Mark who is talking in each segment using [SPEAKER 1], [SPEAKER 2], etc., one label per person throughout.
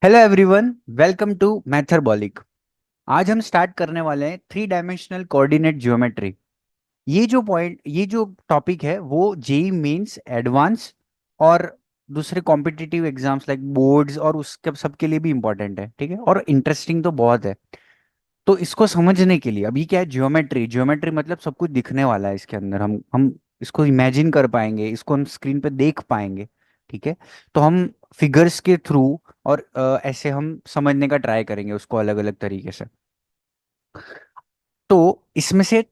[SPEAKER 1] Hello everyone, welcome to Matherbolic. आज हम start करने वाले हैं थ्री डायमेंशनल कोऑर्डिनेट ज्योमेट्री। ये जो टॉपिक है वो जेई मेंस एडवांस और दूसरे कॉम्पिटिटिव एग्जाम्स लाइक बोर्ड्स और उसके सबके लिए भी इम्पोर्टेंट है। ठीक है, और इंटरेस्टिंग तो बहुत है। तो इसको समझने के लिए अभी क्या है, ज्योमेट्री ज्योमेट्री मतलब सब कुछ दिखने वाला है इसके अंदर। हम इसको इमेजिन कर पाएंगे, इसको हम स्क्रीन पे देख पाएंगे। ठीक है, तो हम फिगर्स के थ्रू और ऐसे हम समझने का ट्राई करेंगे उसको अलग अलग तरीके से। तो इसमें से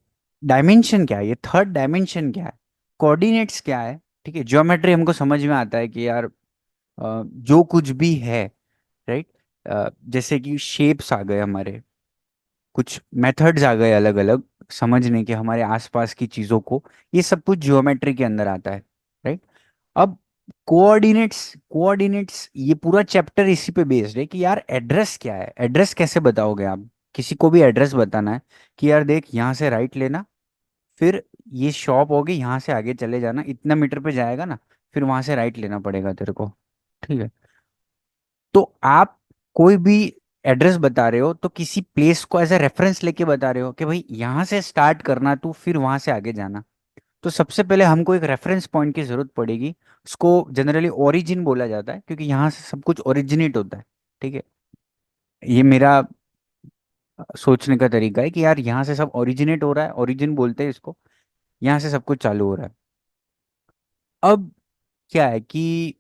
[SPEAKER 1] डायमेंशन क्या है, ये थर्ड डायमेंशन क्या है, कोऑर्डिनेट्स क्या है। ठीक है, ज्योमेट्री हमको समझ में आता है कि यार जो कुछ भी है, राइट, जैसे कि शेप्स आ गए हमारे, कुछ मेथड्स आ गए अलग अलग समझने के हमारे आसपास की चीजों को, ये सब कुछ ज्योमेट्री के अंदर आता है। राइट। अब कोऑर्डिनेट्स कोऑर्डिनेट्स ये पूरा चैप्टर इसी पे बेस्ड है कि यार एड्रेस क्या है, एड्रेस कैसे बताओगे आप। किसी को भी एड्रेस बताना है कि यार देख यहाँ से राइट लेना, फिर ये शॉप होगी, यहाँ से आगे चले जाना, इतना मीटर पे जाएगा ना, फिर वहां से राइट लेना पड़ेगा तेरे को। ठीक है, तो आप कोई भी एड्रेस बता रहे हो तो किसी प्लेस को एज ए रेफरेंस लेके बता रहे हो कि भाई यहाँ से स्टार्ट करना तू, फिर वहां से आगे जाना। तो सबसे पहले हमको एक रेफरेंस पॉइंट की जरूरत पड़ेगी। उसको जनरली ओरिजिन बोला जाता है क्योंकि यहाँ से सब कुछ ओरिजिनेट होता है। ठीक है, ये मेरा सोचने का तरीका है कि यार यहाँ से सब ओरिजिनेट हो रहा है, ओरिजिन बोलते हैं इसको। यहाँ से सब कुछ चालू हो रहा है। अब क्या है कि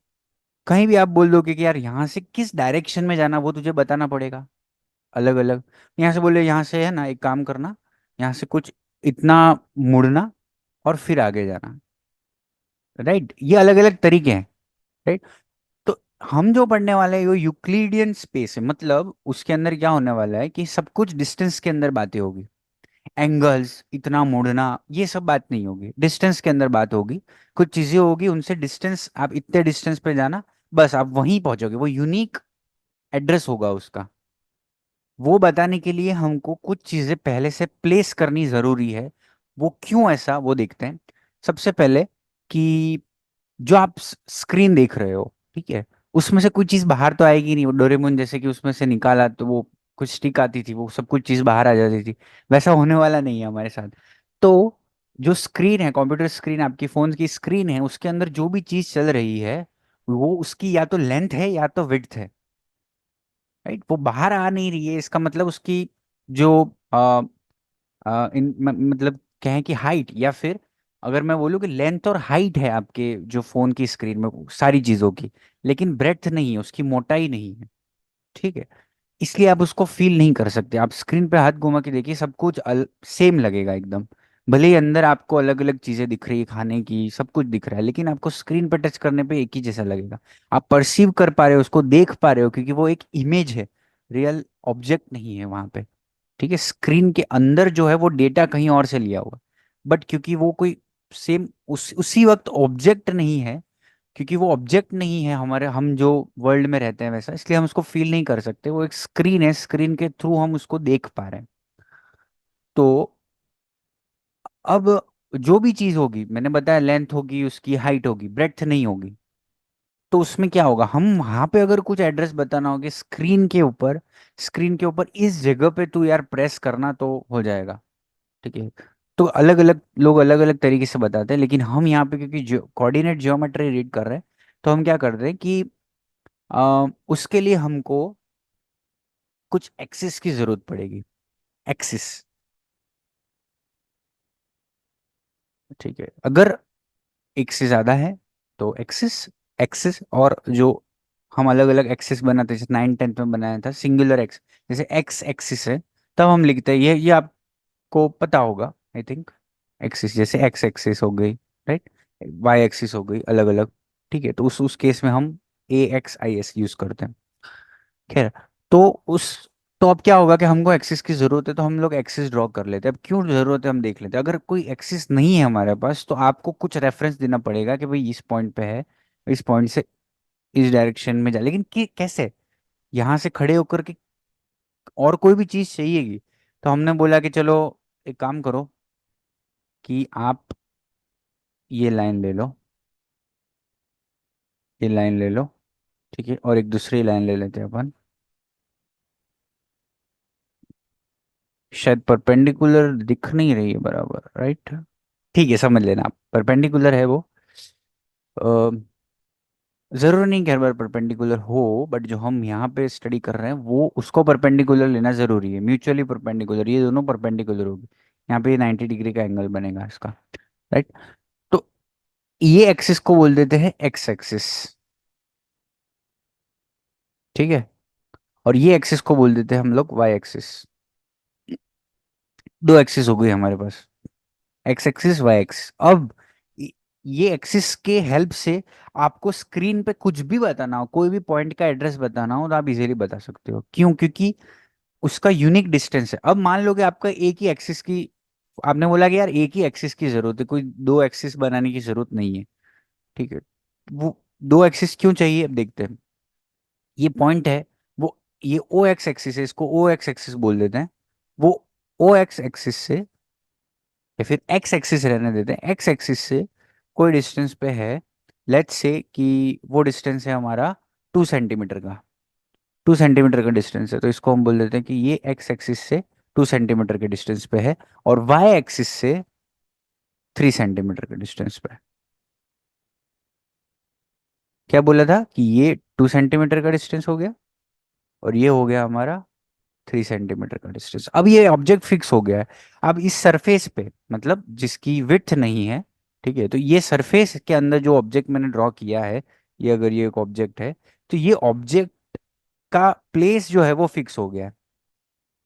[SPEAKER 1] कहीं भी आप बोल दोगे कि यार यहाँ से किस डायरेक्शन में जाना, वो तुझे बताना पड़ेगा अलग अलग। यहाँ से बोले, यहाँ से है ना, एक काम करना, यहाँ से कुछ इतना मुड़ना और फिर आगे जाना। राइट, ये अलग अलग तरीके हैं। राइट। तो हम जो पढ़ने वाले हैं वो यूक्लिडियन स्पेस है, मतलब उसके अंदर क्या होने वाला है कि सब कुछ डिस्टेंस के अंदर बातें होगी। एंगल्स, इतना मुड़ना, ये सब बात नहीं होगी, डिस्टेंस के अंदर बात होगी। कुछ चीजें होगी, उनसे डिस्टेंस, आप इतने डिस्टेंस पे जाना, बस आप वहीं पहुंचोगे, वो यूनिक एड्रेस होगा उसका। वो बताने के लिए हमको कुछ चीजें पहले से प्लेस करनी जरूरी है। वो क्यों ऐसा, वो देखते हैं। सबसे पहले कि जो आप स्क्रीन देख रहे हो, ठीक है, उसमें से कोई चीज बाहर तो आएगी नहीं। वो डोरेमोन जैसे कि उसमें से निकाला तो वो कुछ स्टिक आती थी, वो सब कुछ चीज बाहर आ जाती थी। वैसा होने वाला नहीं है हमारे साथ। तो जो स्क्रीन है, कंप्यूटर स्क्रीन, आपकी फोन की स्क्रीन है, उसके अंदर जो भी चीज चल रही है वो उसकी या तो लेंथ है या तो विड्थ है। राइट, वो बाहर आ नहीं रही है, इसका मतलब उसकी जो मतलब कहें कि हाइट, या फिर अगर मैं बोलूँ कि लेंथ और हाइट है आपके जो फोन की स्क्रीन में सारी चीजों की, लेकिन ब्रेड्थ नहीं है, उसकी मोटाई नहीं है। ठीक है, इसलिए आप उसको फील नहीं कर सकते। आप स्क्रीन पे हाथ घुमा के देखिए, सब कुछ सेम लगेगा एकदम। भले ही अंदर आपको अलग अलग चीजें दिख रही है, खाने की सब कुछ दिख रहा है, लेकिन आपको स्क्रीन पे टच करने पे एक ही जैसा लगेगा। आप परसीव कर पा रहे हो, उसको देख पा रहे हो, क्योंकि वो एक इमेज है, रियल ऑब्जेक्ट नहीं है वहां पे। ठीक है, स्क्रीन के अंदर जो है वो डेटा कहीं और से लिया हुआ, बट क्योंकि वो कोई सेम उसी वक्त ऑब्जेक्ट नहीं है, क्योंकि वो ऑब्जेक्ट नहीं है हमारे, हम जो वर्ल्ड में रहते हैं वैसा, इसलिए हम उसको फील नहीं कर सकते। वो एक स्क्रीन है, स्क्रीन के थ्रू हम उसको देख पा रहे हैं। तो अब जो भी चीज होगी, मैंने बताया, लेंथ होगी, उसकी हाइट होगी, ब्रेड्थ नहीं होगी। तो उसमें क्या होगा, हम वहां पे अगर कुछ एड्रेस बताना होगा स्क्रीन के ऊपर, स्क्रीन के ऊपर इस जगह पे तू यार प्रेस करना तो हो जाएगा। ठीक है, तो अलग अलग लोग अलग अलग तरीके से बताते हैं, लेकिन हम यहाँ पे क्योंकि कोऑर्डिनेट ज्योमेट्री रीड कर रहे हैं, तो हम क्या करते हैं कि उसके लिए हमको कुछ एक्सिस की जरूरत पड़ेगी। एक्सिस, ठीक है, अगर एक से ज्यादा है तो एक्सिस। एक्सिस, और जो हम अलग अलग एक्सिस बनाते हैं, जैसे 9 10 में बनाया था सिंगुलर एक्स, जैसे एक्स एक्सिस है, तब हम लिखते हैं ये आपको पता होगा आई थिंक। एक्सिस जैसे एक्स एक्सिस हो गई, राइट, वाई एक्सिस हो गई, अलग अलग। ठीक है, तो उस केस में हम AXIS यूज करते हैं। खैर, तो उस तो अब क्या होगा कि हमको एक्सिस की जरूरत है, तो हम लोग एक्सिस ड्रॉ कर लेते हैं। अब क्यों जरूरत है हम देख लेते हैं। अगर कोई एक्सिस नहीं है हमारे पास, तो आपको कुछ रेफरेंस देना पड़ेगा कि भाई इस पॉइंट पे है, इस पॉइंट से इस डायरेक्शन में जा, लेकिन कैसे, यहाँ से खड़े होकर के और कोई भी चीज चाहिएगी। तो हमने बोला कि चलो एक काम करो कि आप ये लाइन ले लो, ये लाइन ले लो। ठीक है, और एक दूसरी लाइन ले लेते हैं अपन। शायद परपेंडिकुलर दिख नहीं रही है बराबर, राइट। ठीक है, समझ लेना आप, परपेंडिकुलर है वो। जरूर नहीं कि हर बार परपेंडिकुलर हो, बट जो हम यहाँ पे स्टडी कर रहे हैं वो उसको परपेंडिकुलर लेना जरूरी है, म्यूचुअली परपेंडिकुलर, ये दोनों परपेंडिकुलर होगी। यहाँ पे 90 डिग्री का एंगल बनेगा इसका, राइट। तो ये एक्सिस को बोल देते हैं एक्स एक्सिस, ठीक है। और ये एक्सिस को बोल देते हैं हम लोग वाई एक्सिस। दो एक्सिस हो गई हमारे पास, एक्स एक्सिस वाई एक्सिस। अब य- ये एक्सिस के हेल्प से आपको स्क्रीन पे कुछ भी बताना हो, कोई भी पॉइंट का एड्रेस बताना हो, तो आप इजीली बता सकते हो। क्यों? क्योंकि उसका यूनिक डिस्टेंस है। अब मान लो कि आपका एक ही एक्सिस की, आपने बोला कि यार एक ही एक्सिस की जरूरत है, कोई दो एक्सिस बनाने की जरूरत नहीं है, ठीक है। वो दो एक्सिस क्यों चाहिए, अब देखते हैं। ये पॉइंट है, वो ये ओ एक्स एक्सिस है, इसको ओ एक्स एक्सिस बोल देते हैं। वो ओ एक्स एक्सिस से, या फिर एक्स एक्सिस रहने देते हैं, एक्स एक्सिस से कोई डिस्टेंस पे है। लेट्स से कि वो डिस्टेंस है हमारा 2 सेंटीमीटर का। 2 सेंटीमीटर का डिस्टेंस है, तो इसको हम बोल देते हैं कि ये एक्स एक्सिस से 2 सेंटीमीटर के डिस्टेंस पे है, और वाई एक्सिस से 3 सेंटीमीटर के डिस्टेंस पे है। क्या बोला था कि ये 2 सेंटीमीटर का डिस्टेंस हो गया, और ये हो गया हमारा 3 सेंटीमीटर का डिस्टेंस। अब ये ऑब्जेक्ट फिक्स हो गया है। अब इस सरफेस पे, मतलब जिसकी विड्थ नहीं है, ठीक है, तो ये सरफेस के अंदर जो ऑब्जेक्ट मैंने ड्रॉ किया है, ये अगर ये एक ऑब्जेक्ट है, तो ये ऑब्जेक्ट का प्लेस जो है वो फिक्स हो गया है।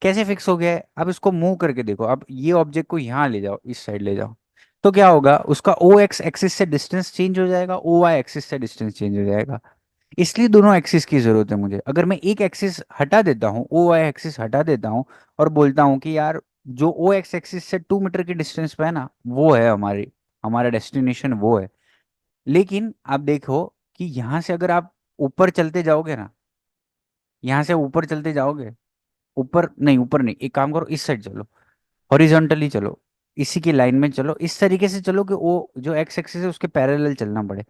[SPEAKER 1] कैसे फिक्स हो गया है? अब इसको मूव करके देखो, अब ये ऑब्जेक्ट को यहाँ ले जाओ, इस साइड ले जाओ, तो क्या होगा, उसका ओ एक्स एक्सिस से डिस्टेंस चेंज हो जाएगा, ओ वाई एक्सिस से डिस्टेंस चेंज हो जाएगा। इसलिए दोनों एक्सिस की जरूरत है मुझे। अगर मैं एक एक्सिस हटा देता हूँ, ओ वाई एक्सिस हटा देता हूँ, और बोलता हूँ कि यार जो ओ एक्स एक्सिस से 2 मीटर की डिस्टेंस पे है ना, वो है हमारी, हमारा डेस्टिनेशन वो है। लेकिन आप देखो कि यहाँ से अगर आप ऊपर चलते जाओगे ना, यहाँ से ऊपर चलते जाओगे, ऊपर नहीं, ऊपर नहीं, एक काम करो, इस साइड चलो, हॉरिजॉन्टली चलो, इसी की लाइन में चलो, इस तरीके से चलो कि वो जो एक्स एक्सिस है उसके पैरेलल चलना पड़े।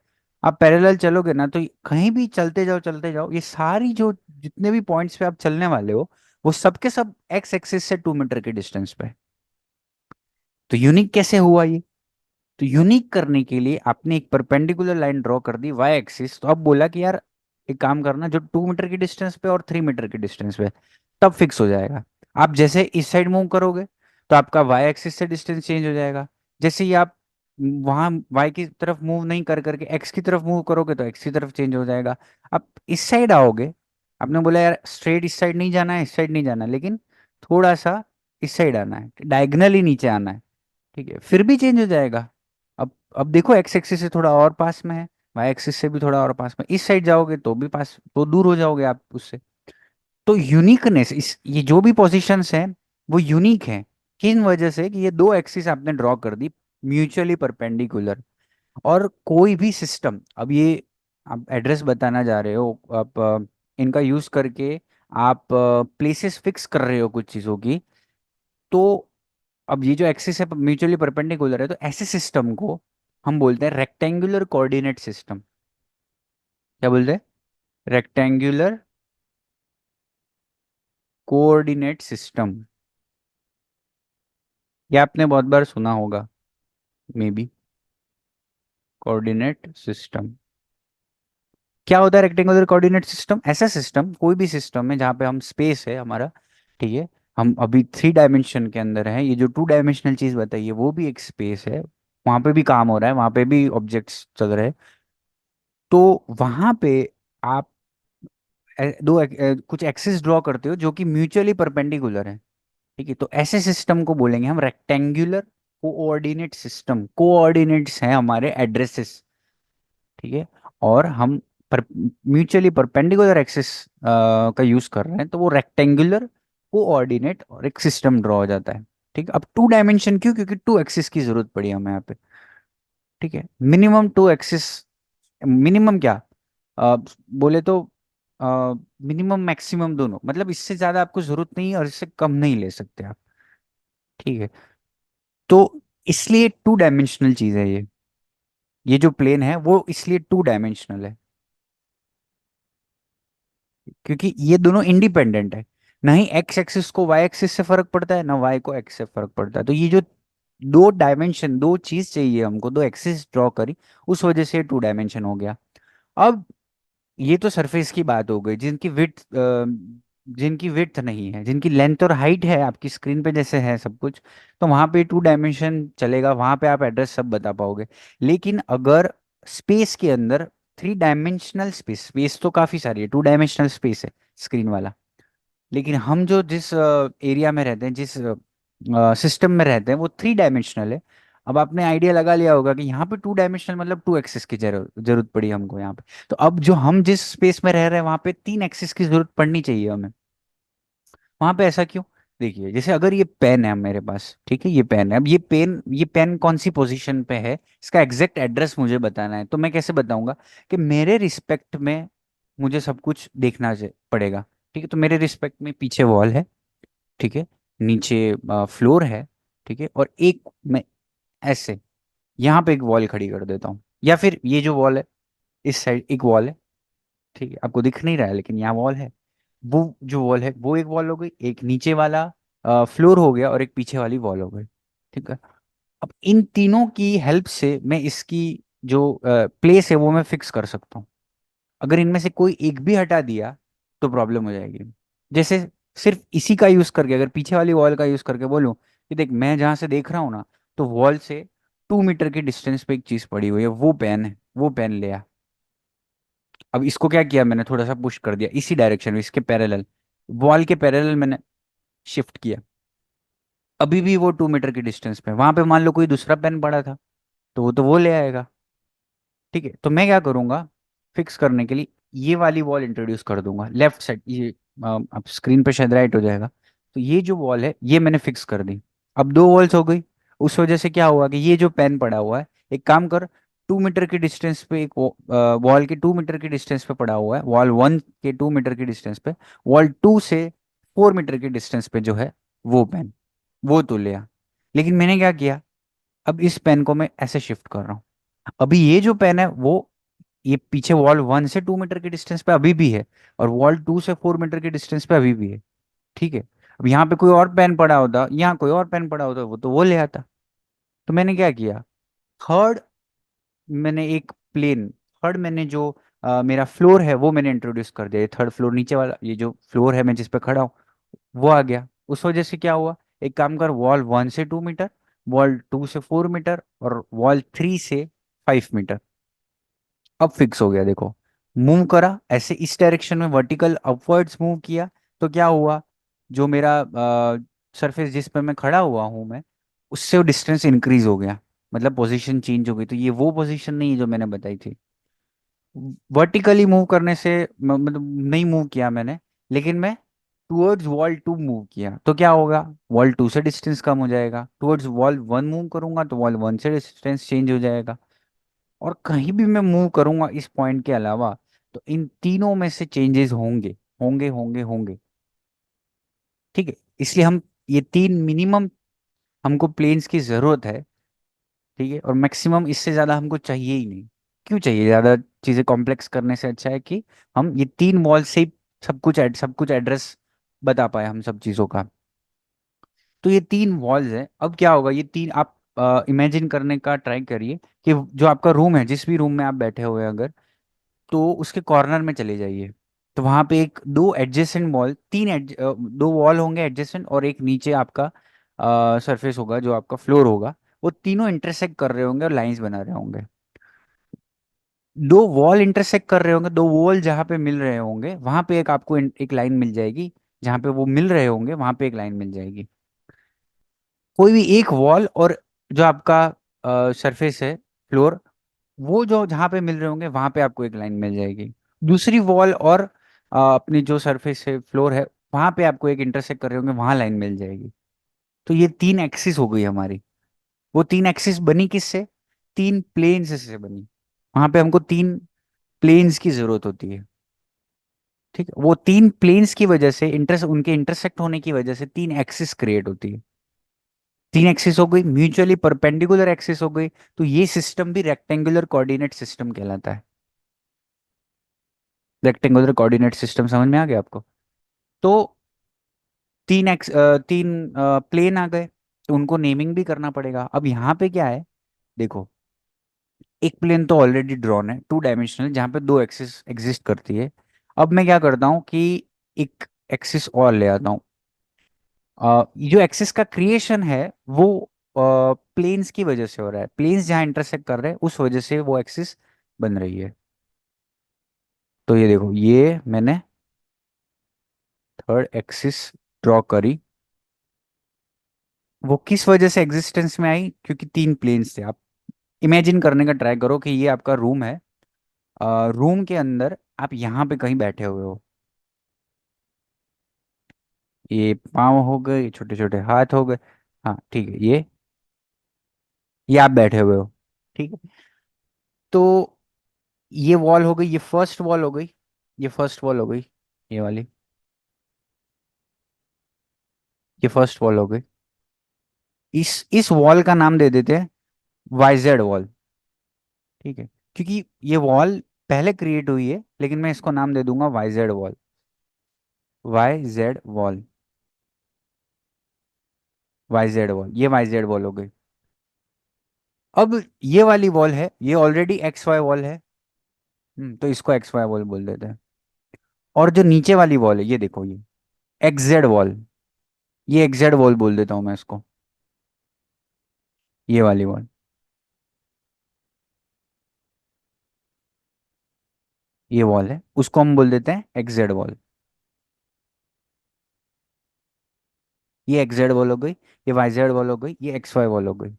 [SPEAKER 1] आप पैरेलल चलोगे ना, तो कहीं भी चलते जाओ, ये सारी जो जितने भी पॉइंट्स पे आप चलने वाले हो, वो सब के सब एक्स एक्सिस से 2 मीटर के डिस्टेंस पे है। तो यूनिक कैसे हुआ ये? तो यूनिक करने के लिए आपने एक परपेंडिकुलर लाइन ड्रॉ कर दी वाई एक्सिस, तो अब बोला कि यार एक काम करना, जो 2 मीटर की डिस्टेंस पे और 3 मीटर की डिस्टेंस पे, तब फिक्स हो जाएगा। आप जैसे इस साइड मूव करोगे, तो आपका वाई एक्सिस से डिस्टेंस चेंज हो जाएगा। जैसे ही आप वहां वाई की तरफ मूव नहीं कर करके एक्स की तरफ मूव करोगे, तो एक्स की तरफ चेंज हो जाएगा। आप इस साइड आओगे, आपने बोला यार स्ट्रेट इस साइड नहीं जाना है, इस साइड नहीं जाना, लेकिन थोड़ा सा इस साइड आना है, डायगनली नीचे आना है, ठीक है, फिर भी चेंज हो जाएगा। अब देखो, एक्स एक्सिस से थोड़ा और पास में है, वाई एक्सिस से भी थोड़ा और पास में, इस साइड जाओगे तो भी पास, तो दूर हो जाओगे आप उससे। तो यूनिकनेस, इस ये जो भी पोजीशंस हैं वो यूनिक हैं। किन वजह से? कि ये दो एक्सिस आपने ड्रॉ कर दी, म्यूचुअली परपेंडिकुलर। और कोई भी सिस्टम, अब ये आप एड्रेस बताना जा रहे हो, आप इनका यूज करके आप प्लेसेस फिक्स कर रहे हो कुछ चीज़ों की, तो अब ये जो एक्सिस है म्यूचुअली परपेंडिकुलर है, तो ऐसे सिस्टम को हम बोलते हैं रेक्टेंगुलर कोऑर्डिनेट सिस्टम। क्या बोलते हैं? Rectangular coordinate system. ये आपने बहुत बार सुना होगा, मे बी। कोऑर्डिनेट सिस्टम क्या होता है? रेक्टेंगुलर कोऑर्डिनेट सिस्टम ऐसा सिस्टम, कोई भी सिस्टम है जहाँ पे हम स्पेस है हमारा, ठीक है, हम अभी 3 डायमेंशन के अंदर है, ये जो 2 डायमेंशनल चीज बताइए वो भी एक स्पेस है, वहां पे भी काम हो रहा है, वहां पे भी ऑब्जेक्ट्स चल रहे हैं। तो वहां पे आप कुछ एक्सिस ड्रॉ करते हो जो कि म्यूचुअली परपेंडिकुलर है, ठीक है। तो ऐसे सिस्टम को बोलेंगे हम रेक्टेंगुलर कोऑर्डिनेट सिस्टम। कोऑर्डिनेट्स हैं हमारे एड्रेसेस, ठीक है। और हम पर म्यूचुअली परपेंडिकुलर एक्सिस का यूज कर रहे हैं, तो वो रेक्टेंगुलर कोऑर्डिनेट और एक सिस्टम ड्रॉ हो जाता है, ठीक है। अब 2 डायमेंशन क्यों? क्योंकि 2 एक्सिस की जरूरत पड़ी हमें यहाँ पे, ठीक है। मिनिमम 2 एक्सिस, मिनिमम क्या, अ, बोले तो मिनिमम मैक्सिमम दोनों, मतलब इससे ज्यादा आपको जरूरत नहीं है और इससे कम नहीं ले सकते आप, ठीक है। तो इसलिए 2 डायमेंशनल चीज है ये जो प्लेन है वो इसलिए 2 डायमेंशनल है। क्योंकि ये दोनों इंडिपेंडेंट है। ना ही एक्स एक्सिस को वाई एक्सिस से फर्क पड़ता है, ना वाई को एक्स से फर्क पड़ता है। तो ये जो दो डायमेंशन, दो चीज चाहिए हमको, दो एक्सिस ड्रॉ करी, उस वजह से टू डायमेंशन हो गया। अब ये तो सरफेस की बात हो गई, जिनकी विड्थ नहीं है, जिनकी लेंथ और हाइट है आपकी स्क्रीन पे जैसे है सब कुछ, तो वहां पे टू डायमेंशन चलेगा, वहां पे आप एड्रेस सब बता पाओगे। लेकिन अगर स्पेस के अंदर थ्री डायमेंशनल स्पेस, स्पेस तो काफी सारी है, टू डायमेंशनल स्पेस है स्क्रीन वाला, लेकिन हम जो जिस एरिया में रहते हैं, जिस सिस्टम में रहते हैं, वो थ्री डायमेंशनल है। अब आपने आइडिया लगा लिया होगा कि यहाँ पे टू डायमेंशनल मतलब टू एक्सिस की जरूरत पड़ी हमको यहाँ पे। तो अब जो हम जिस स्पेस में रह रहे हैं वहाँ पे तीन एक्सिस की जरूरत पड़नी चाहिए हमें। वहाँ पे ऐसा क्यों? देखिए, जैसे अगर ये पेन है मेरे पास, ठीक है, ये पेन है, अब ये पेन कौन सी पोजीशन पे है, इसका एग्जैक्ट एड्रेस मुझे बताना है। तो मैं कैसे बताऊंगा? कि मेरे रिस्पेक्ट में मुझे सब कुछ देखना पड़ेगा। ठीक है, तो मेरे रिस्पेक्ट में पीछे वॉल है, ठीक है, नीचे फ्लोर है, ठीक है, और एक मैं ऐसे यहाँ पे एक वॉल खड़ी कर देता हूँ, या फिर ये जो वॉल है, इस साइड एक वॉल है, ठीक है, आपको दिख नहीं रहा है लेकिन यहाँ वॉल है। वो जो वॉल है वो एक वॉल हो गई, एक नीचे वाला फ्लोर हो गया, और एक पीछे वाली वॉल हो गई। ठीक है, अब इन तीनों की हेल्प से मैं इसकी जो प्लेस है वो मैं फिक्स कर सकता हूँ। अगर इनमें से कोई एक भी हटा दिया तो प्रॉब्लम हो जाएगी। जैसे सिर्फ इसी का यूज करके, अगर पीछे वाली वॉल का यूज करके बोलूं कि देख, मैं जहां से देख रहा हूं ना, तो वॉल से 2 मीटर की डिस्टेंस पे एक चीज पड़ी हुई है, वो पेन है, वो पेन लिया। अब इसको क्या किया मैंने, थोड़ा सा पुश कर दिया इसी डायरेक्शन में, इसके पैरेलल, वॉल के पैरेलल मैंने शिफ्ट किया। अभी भी वो 2 मीटर की डिस्टेंस पे, वहां पे मान लो कोई दूसरा पेन पड़ा था, तो वो ले आएगा। ठीक है, तो मैं क्या करूंगा, फिक्स करने के लिए ये वाली वॉल इंट्रोड्यूस कर दूंगा लेफ्ट साइड, ये अब स्क्रीन पे शायद राइट हो जाएगा। तो ये जो वॉल है ये मैंने फिक्स कर दी। अब दो वॉल्स हो गई। उस वजह से क्या हुआ कि ये जो पेन पड़ा हुआ है, एक काम कर, 2 मीटर की डिस्टेंस पे एक वॉल के 2 मीटर की डिस्टेंस पे पड़ा हुआ है, वॉल 1 के 2 मीटर की डिस्टेंस पे, वॉल 2 से 4 मीटर की डिस्टेंस पे जो है वो पेन, वो तो लिया। लेकिन मैंने क्या किया, अब इस पेन को मैं ऐसे शिफ्ट कर रहा हूँ। अभी ये जो पेन है वो, ये पीछे वॉल 1 से 2 मीटर की डिस्टेंस पे अभी भी है, और वॉल 2 से 4 मीटर की डिस्टेंस पे अभी भी है। ठीक है, अब यहाँ पे कोई और पेन पड़ा होता, यहाँ कोई और पेन पड़ा होता, वो तो वो ले आता। तो मैंने क्या किया, थर्ड मैंने एक प्लेन, थर्ड मैंने जो मेरा फ्लोर है वो मैंने इंट्रोड्यूस कर दिया। थर्ड फ्लोर नीचे वाला, ये जो फ्लोर है मैं जिस पे खड़ा हूँ, वो आ गया। उस वजह से क्या हुआ, एक काम कर, वॉल 1 से 2 मीटर, वॉल 2 से 4 मीटर, और वॉल 3 से 5 मीटर, अब फिक्स हो गया। देखो, मूव करा ऐसे इस डायरेक्शन में, वर्टिकल अपवर्ड्स मूव किया, तो क्या हुआ, जो मेरा सरफेस जिस पे मैं खड़ा हुआ हूं मैं, उससे वो डिस्टेंस इंक्रीज हो गया, मतलब पोजीशन चेंज हो गई। तो ये वो पोजीशन नहीं है जो मैंने बताई थी। वर्टिकली मूव करने से मतलब नहीं मूव किया मैंने, लेकिन मैं टुवर्ड्स वॉल 2 मूव किया, तो क्या होगा, वॉल 2 से डिस्टेंस कम हो जाएगा। टुवर्ड्स वॉल 1 मूव करूंगा तो वॉल 1 से डिस्टेंस चेंज हो जाएगा। और कहीं भी मैं मूव करूंगा इस पॉइंट के अलावा, तो इन तीनों में से चेंजेस होंगे, होंगे, होंगे, होंगे। ठीक है, इसलिए हम ये तीन मिनिमम हमको प्लेन्स की जरूरत है। ठीक है, और मैक्सिमम इससे ज्यादा हमको चाहिए ही नहीं। क्यों चाहिए ज्यादा चीजें कॉम्प्लेक्स करने से? अच्छा है कि हम ये तीन वॉल से ही सब कुछ एड्रेस बता पाए हम सब चीजों का। तो ये तीन वॉल्स हैं। अब क्या होगा, ये तीन आप इमेजिन करने का ट्राई करिए कि जो आपका रूम है, जिस भी रूम में आप बैठे हुए हैं अगर, तो उसके कॉर्नर में चले जाइए। तो वहां पे एक दो एडजेसेंट वॉल, दो वॉल होंगे एडजेसेंट, और एक नीचे आपका सरफेस होगा जो आपका फ्लोर होगा। वो तीनों इंटरसेक्ट कर रहे होंगे और लाइंस बना रहे होंगे। दो वॉल इंटरसेक्ट कर रहे होंगे, दो वॉल जहाँ पे मिल रहे होंगे वहां पे एक आपको एक लाइन मिल जाएगी। जहाँ पे वो मिल रहे होंगे वहां पे एक लाइन मिल जाएगी। कोई भी एक वॉल और जो आपका सरफेस है, फ्लोर, वो जो जहाँ पे मिल रहे होंगे वहां पे आपको एक लाइन मिल जाएगी। दूसरी वॉल और अपनी जो सरफेस है, फ्लोर है, वहां पे आपको एक इंटरसेक्ट कर रहे होंगे, वहां लाइन मिल जाएगी। तो ये तीन एक्सिस हो गई हमारी। वो तीन एक्सिस बनी किससे? तीन प्लेन्स से बनी। वहां पे हमको तीन प्लेन्स की जरूरत होती है। ठीक है, वो तीन प्लेन्स की वजह से उनके इंटरसेक्ट होने की वजह से तीन एक्सिस क्रिएट होती है। तीन एक्सिस हो गई, म्यूचुअली परपेंडिकुलर एक्सिस हो गई। तो ये सिस्टम भी रेक्टेंगुलर कोऑर्डिनेट सिस्टम कहलाता है। रेक्टेंगुलर कोऑर्डिनेट सिस्टम समझ में आ गया आपको? तो तीन प्लेन आ गए, तो उनको नेमिंग भी करना पड़ेगा। अब यहाँ पे क्या है, देखो, एक प्लेन तो ऑलरेडी ड्रॉन है, टू डायमेंशनल, जहाँ पे दो एक्सिस एग्जिस्ट करती है। अब मैं क्या करता हूँ कि एक एक्सिस और ले आता हूँ। ये जो एक्सिस का क्रिएशन है वो प्लेन्स की वजह से हो रहा है। प्लेन्स जहाँ इंटरसेक्ट कर रहे हैं उस वजह से वो एक्सिस बन रही है। तो ये देखो, ये मैंने थर्ड एक्सिस ड्रॉ करी। वो किस वजह से एग्जिस्टेंस में आई? क्योंकि तीन प्लेन्स थे। आप इमेजिन करने का ट्राई करो कि ये आपका रूम है। रूम के अंदर आप यहाँ पे कहीं बैठे हुए हो। ये पाँव हो गए, ये छोटे छोटे हाथ हो गए। हाँ ठीक है, ये आप बैठे हुए हो। ठीक है। तो ये वॉल हो गई, ये फर्स्ट वॉल हो गई, ये फर्स्ट वॉल हो गई, ये वाली, ये फर्स्ट वॉल हो गई। इस वॉल का नाम दे देते हैं वाइजेड वॉल। ठीक है, क्योंकि ये वॉल पहले क्रिएट हुई है, लेकिन मैं इसको नाम दे दूंगा YZ wall. Y Z wall, YZ wall, ये वाइजेड वॉल हो गई। अब ये वाली वॉल है, ये ऑलरेडी एक्स वाई वॉल है। तो इसको एक्स वाई वॉल बोल देते हैं। और जो नीचे वाली वॉल है, ये देखो, ये एक्स जेड वॉल, ये एक्स जेड वॉल बोल देता हूँ मैं इसको, ये वाली वॉल। ये वॉल है, उसको हम बोल देते हैं एक्स जेड वॉल। ये एक्स जेड वॉल हो गई, ये वाई जेड वॉल हो गई, ये एक्स वाई वॉल हो गई।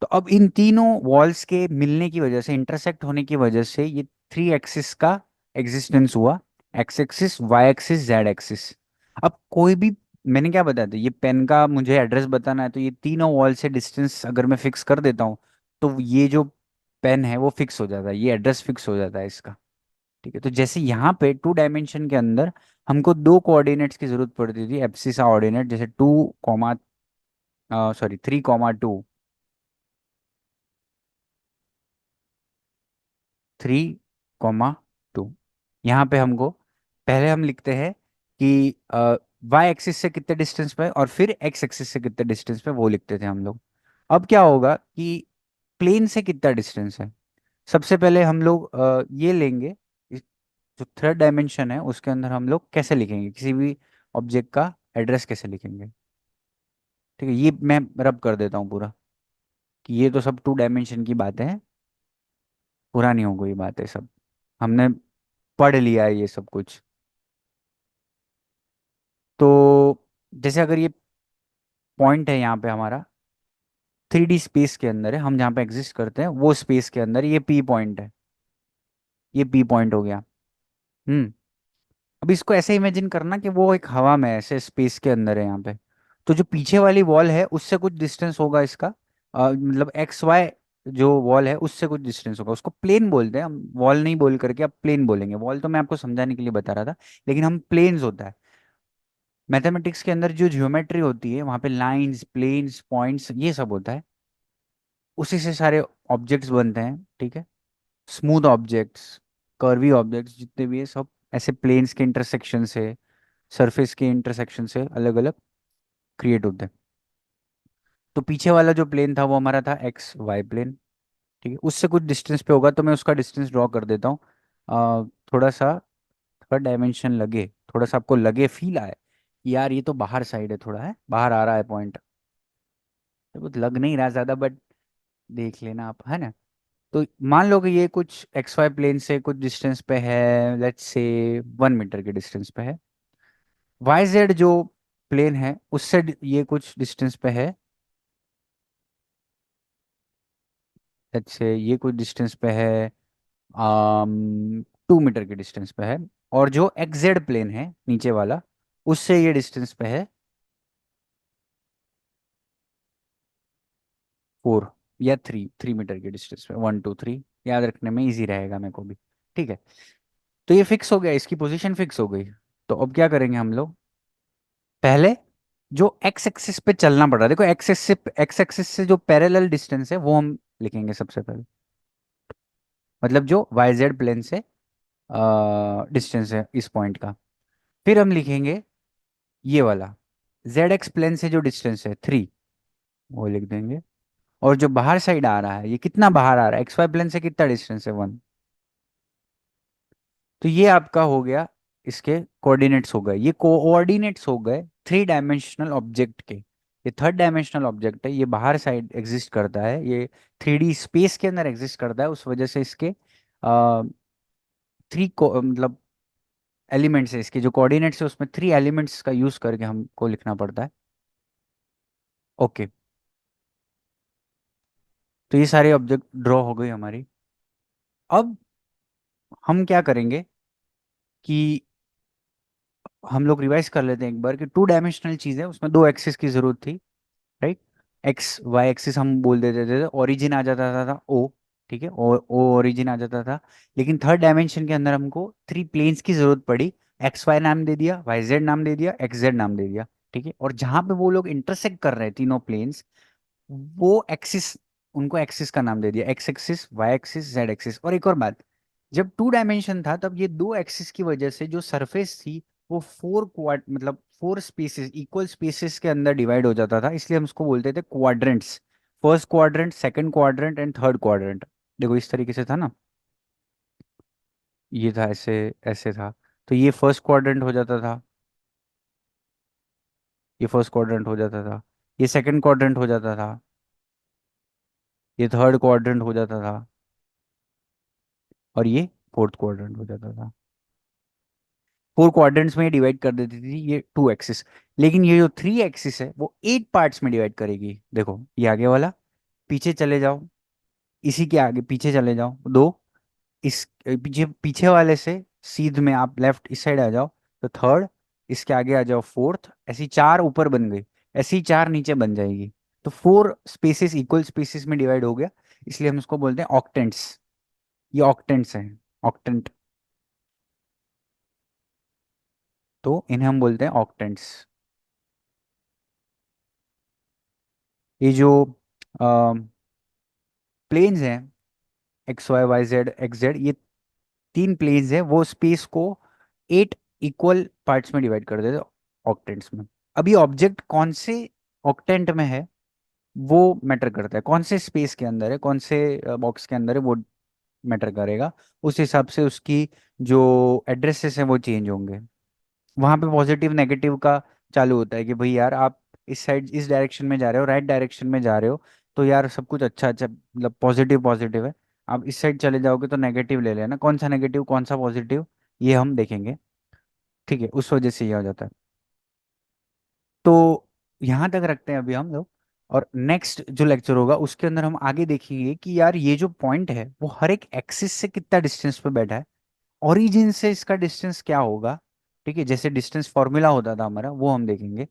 [SPEAKER 1] तो अब इन तीनों वॉल्स के मिलने की वजह से, इंटरसेक्ट होने की वजह से, ये थ्री एक्सिस का एग्जिस्टेंस हुआ। X axis, Y axis, Z axis. अब कोई भी, मैंने क्या बताया था, ये पेन का मुझे एड्रेस बताना है, तो ये तीनों वॉल से डिस्टेंस अगर मैं फिक्स कर देता हूँ, तो ये जो पेन है वो फिक्स हो जाता है, ये एड्रेस फिक्स हो जाता है इसका। ठीक है, तो जैसे यहाँ पे टू डायमेंशन के अंदर हमको दो कोऑर्डिनेट्स की जरूरत पड़ती थी, एब्सिसा ऑर्डिनेट, जैसे 2, सॉरी 3, 2, 3, 2। यहाँ पे हमको, पहले हम लिखते हैं कि वाई एक्सिस से कितने डिस्टेंस पे और फिर एक्स एक्सिस से कितने डिस्टेंस पे, वो लिखते थे हम लोग। अब क्या होगा कि प्लेन से कितना डिस्टेंस है, सबसे पहले हम लोग ये लेंगे। जो थर्ड डायमेंशन है उसके अंदर हम लोग कैसे लिखेंगे किसी भी ऑब्जेक्ट का एड्रेस, कैसे लिखेंगे? ठीक है, ये मैं रब कर देता हूँ पूरा, कि ये तो सब टू डायमेंशन की बातें हैं, पुरानी हो गई बातें सब, हमने पढ़ लिया है ये सब कुछ। तो जैसे अगर ये पॉइंट है यहाँ पे हमारा, 3D स्पेस के अंदर है, हम जहाँ पे एग्जिस्ट करते हैं वो स्पेस के अंदर ये पी पॉइंट है, ये पी पॉइंट हो गया। हम्म अब इसको ऐसे इमेजिन करना कि वो एक हवा में है, ऐसे स्पेस के अंदर है यहाँ पे। तो जो पीछे वाली वॉल है उससे कुछ डिस्टेंस होगा इसका, मतलब एक्स वाई जो वॉल है उससे कुछ डिस्टेंस होगा, उसको प्लेन बोलते हैं हम, वॉल नहीं बोल करके अब प्लेन बोलेंगे। वॉल तो मैं आपको समझाने के लिए बता रहा था, लेकिन हम प्लेन्स होता है। मैथमेटिक्स के अंदर जो ज्योमेट्री होती है वहाँ पे लाइंस, प्लेन्स, पॉइंट्स, ये सब होता है, उसी से सारे ऑब्जेक्ट्स बनते हैं। ठीक है, स्मूथ ऑब्जेक्ट्स, कर्वी ऑब्जेक्ट्स जितने भी है सब ऐसे प्लेन्स के इंटरसेक्शन से, सरफेस के इंटरसेक्शन से अलग अलग क्रिएट होते हैं। तो पीछे वाला जो प्लेन था वो हमारा था एक्स वाई प्लेन। ठीक है, उससे कुछ डिस्टेंस पे होगा, तो मैं उसका डिस्टेंस ड्रॉ कर देता हूँ। थोड़ा सा, थोड़ा डायमेंशन लगे, थोड़ा सा आपको लगे, फील आए कि यार ये तो बाहर साइड है, थोड़ा है बाहर आ रहा है पॉइंट, तो कुछ लग नहीं रहा ज्यादा, बट देख लेना आप, है ना? तो मान लो कि ये कुछ एक्स वाई प्लेन से कुछ डिस्टेंस पे है, लेट्स से 1 मीटर के डिस्टेंस पे है। वाई जेड जो प्लेन है उससे ये कुछ डिस्टेंस पे है, लेट्स से ये कुछ डिस्टेंस पे है, 2 मीटर के डिस्टेंस पे है। और जो एक्स जेड प्लेन है नीचे वाला, उससे ये डिस्टेंस पे है 4 या 3 मीटर के डिस्टेंस पे, 1, 2, 3, याद रखने में इजी रहेगा मेरे को भी। ठीक है, तो ये फिक्स हो गया, इसकी पोजीशन फिक्स हो गई। तो अब क्या करेंगे हम लोग, पहले जो एक्स एक्सिस पे चलना पड़ रहा है, देखो एक्स एक्सिस से जो पैरेलल डिस्टेंस है वो हम लिखेंगे सबसे पहले, मतलब जो वाई जेड प्लेन से डिस्टेंस है इस पॉइंट का। फिर हम लिखेंगे ये वाला जेड एक्स प्लेन से जो डिस्टेंस है 3, वो लिख देंगे। और जो बाहर साइड आ रहा है, ये कितना बाहर आ रहा है, एक्स वाई प्लेन से कितना डिस्टेंस है 1। तो ये आपका हो गया, इसके कोऑर्डिनेट्स हो गए, ये कोऑर्डिनेट्स हो गए थ्री डायमेंशनल ऑब्जेक्ट के। ये थर्ड डायमेंशनल ऑब्जेक्ट है, ये बाहर साइड एग्जिस्ट करता है, ये 3D स्पेस के अंदर एग्जिस्ट करता है, उस वजह से इसके थ्री को मतलब एलिमेंट्स है, इसके जो कोऑर्डिनेट्स है उसमें 3 एलिमेंट्स का यूज करके हमको लिखना पड़ता है। ओके, तो ये सारे ऑब्जेक्ट ड्रॉ हो गई हमारी। अब हम क्या करेंगे कि हम लोग रिवाइज कर लेते हैं एक बार कि 2 डायमेंशनल चीज है, उसमें 2 एक्सिस की जरूरत थी, राइट। एक्स वाई एक्सिस हम बोल देते थे, ओरिजिन आ जाता था ओ, ठीक है, ओ ओरिजिन आ जाता था। लेकिन थर्ड डायमेंशन के अंदर हमको 3 प्लेन्स की जरूरत पड़ी। एक्स वाई नाम दे दिया, वाई जेड नाम दे दिया, एक्स जेड नाम दे दिया, ठीक है। और जहां पे वो लोग इंटरसेक्ट कर रहे हैं तीनों प्लेन्स, वो एक्सिस, उनको एक्सिस का नाम दे दिया, X axis, Y axis, Z axis. और एक और बात, जब 2 डायमेंशन था तब ये 2 एक्सिस की वजह से जो सरफेस थी वो 4 क्वाड मतलब 4 स्पेसेस, इक्वल स्पेसेस के अंदर डिवाइड हो जाता था, इसलिए हम उसको बोलते थे quadrants. First quadrant, second quadrant and third quadrant. देखो इस तरीके से था ना, ये था ऐसे, ऐसे था। तो ये फर्स्ट क्वाड्रेंट हो जाता था, ये फर्स्ट क्वाड्रेंट हो जाता था, ये सेकंड क्वाड्रेंट हो जाता था, ये थर्ड क्वाड्रेंट हो जाता था, और ये फोर्थ क्वाड्रेंट हो जाता था। 4 क्वाड्रेंट्स में डिवाइड कर देती थी ये 2 एक्सिस। लेकिन ये जो 3 एक्सिस है वो 8 पार्ट्स में डिवाइड करेगी। देखो ये आगे वाला, पीछे चले जाओ, इसी के आगे पीछे चले जाओ 2, इस पीछे पीछे वाले से सीध में आप लेफ्ट इस साइड आ जाओ तो थर्ड, इसके आगे आ जाओ फोर्थ, ऐसी 4 ऊपर बन गई, ऐसी ही 4 नीचे बन जाएगी। तो 4 स्पेसेस इक्वल स्पेसेस में डिवाइड हो गया, इसलिए हम उसको बोलते हैं ऑक्टेंट्स। ये ऑक्टेंट्स हैं, ऑक्टेंट। तो इन्हें हम बोलते हैं ऑक्टेंट्स। ये जो प्लेन्स हैं, X Y Y Z X Z, ये 3 प्लेन्स हैं, वो स्पेस को 8 इक्वल पार्ट्स में डिवाइड कर देते ऑक्टेंट्स में। अभी ऑब्जेक्ट कौन से ऑक्टेंट में है वो मैटर करता है, कौन से स्पेस के अंदर है, कौन से बॉक्स के अंदर है, वो मैटर करेगा। उस हिसाब से उसकी जो एड्रेसेस हैं वो चेंज होंगे। वहां पे पॉजिटिव नेगेटिव का चालू होता है कि भाई यार आप इस साइड इस डायरेक्शन में जा रहे हो, राइट डायरेक्शन में जा रहे हो, तो यार सब कुछ अच्छा अच्छा मतलब पॉजिटिव पॉजिटिव है। आप इस साइड चले जाओगे तो नेगेटिव ले लेना, कौन सा नेगेटिव कौन सा पॉजिटिव ये हम देखेंगे, ठीक है। उस वजह से ये हो जाता है। तो यहाँ तक रखते हैं अभी हम लोग, और नेक्स्ट जो लेक्चर होगा उसके अंदर हम आगे देखेंगे कि यार ये जो पॉइंट है वो हर एक एक्सिस से कितना डिस्टेंस पे बैठा है, ओरिजिन से इसका डिस्टेंस क्या होगा, ठीक है। जैसे डिस्टेंस फॉर्मूला होता था हमारा वो हम देखेंगे,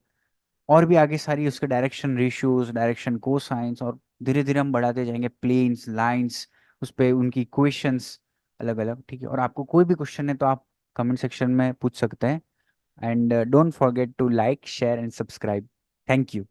[SPEAKER 1] और भी आगे सारी उसके डायरेक्शन रेशियोज, डायरेक्शन कोसाइंस, और धीरे धीरे हम बढ़ाते जाएंगे प्लेन्स लाइंस, उस पे उनकी इक्वेशंस अलग अलग, ठीक है। और आपको कोई भी क्वेश्चन है तो आप कमेंट सेक्शन में पूछ सकते हैं। And don't forget to like share and subscribe. Thank you.